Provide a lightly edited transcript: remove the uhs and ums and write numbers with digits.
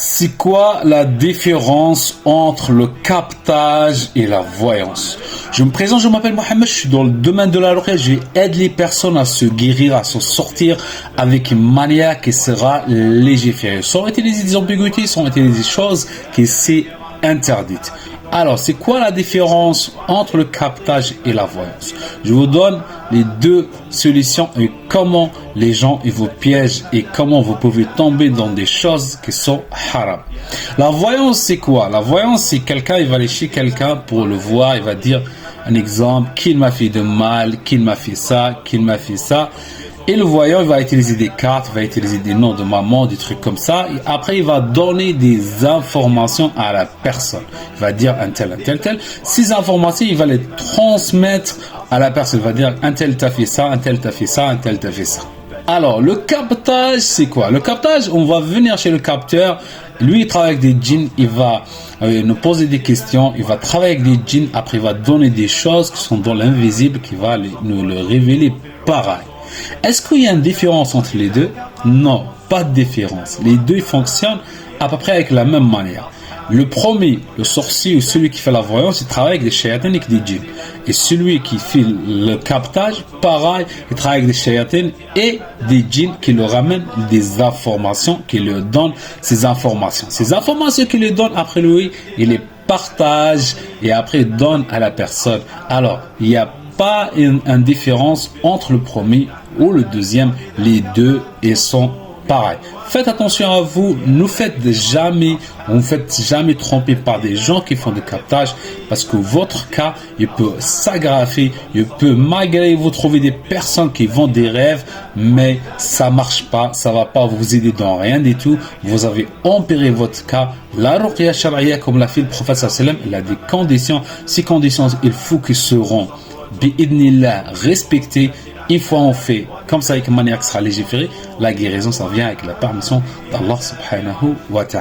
C'est quoi la différence entre le captage et la voyance? Je me présente, je m'appelle Mohamed, je suis dans le domaine de la ruqya, je vais aider les personnes à se guérir, à se sortir avec une manière qui sera légiférée, sans utiliser des ambiguïtés, sans utiliser des choses qui sont interdites. Alors, c'est quoi la différence entre le captage et la voyance? Je vous donne les deux solutions et comment les gens ils vous piègent et comment vous pouvez tomber dans des choses qui sont haram. La voyance, c'est quoi? La voyance, c'est quelqu'un, il va aller chez quelqu'un pour le voir, il va dire un exemple, qu'il m'a fait de mal, qu'il m'a fait ça, qu'il m'a fait ça. Et le voyant, il va utiliser des cartes, il va utiliser des noms de maman, des trucs comme ça. Et après, il va donner des informations à la personne. Il va dire un tel, un tel, tel. Ces informations, il va les transmettre à la personne. Il va dire un tel t'a fait ça, un tel t'a fait ça, un tel t'a fait ça. Alors, le captage, c'est quoi? Le captage, on va venir chez le capteur. Lui, il travaille avec des djinns, il va nous poser des questions, il va travailler avec des djinns. Après, il va donner des choses qui sont dans l'invisible, qui va nous le révéler pareil. Est-ce qu'il y a une différence entre les deux? Non, pas de différence. Les deux fonctionnent à peu près avec la même manière. Le premier, le sorcier ou celui qui fait la voyance, il travaille avec des shayatines et des djinns. Et celui qui fait le captage, pareil, il travaille avec des shayatines et des djinns qui lui ramènent des informations, qui lui donnent ces informations. Ces informations qu'il lui donne, après lui, il les partage et après il donne à la personne. Alors, il y a pas une différence entre le premier ou le deuxième, les deux ils sont pareils. Faites attention à vous, ne vous faites jamais tromper par des gens qui font du captage parce que votre cas, il peut s'aggraver, il peut malgré vous trouver des personnes qui vendent des rêves, mais ça marche pas, ça va pas vous aider dans rien du tout. Vous avez empiré votre cas. La ruqya shar'iyya, comme l'a fait le prophète sallallahu alayhi wa sallam, il a des conditions. Ces conditions, il faut qu'ils seront bi'idnillah respecté. Une fois on fait comme ça avec une manière qui sera légiférée, la guérison ça vient avec la permission d'Allah subhanahu wa ta'ala.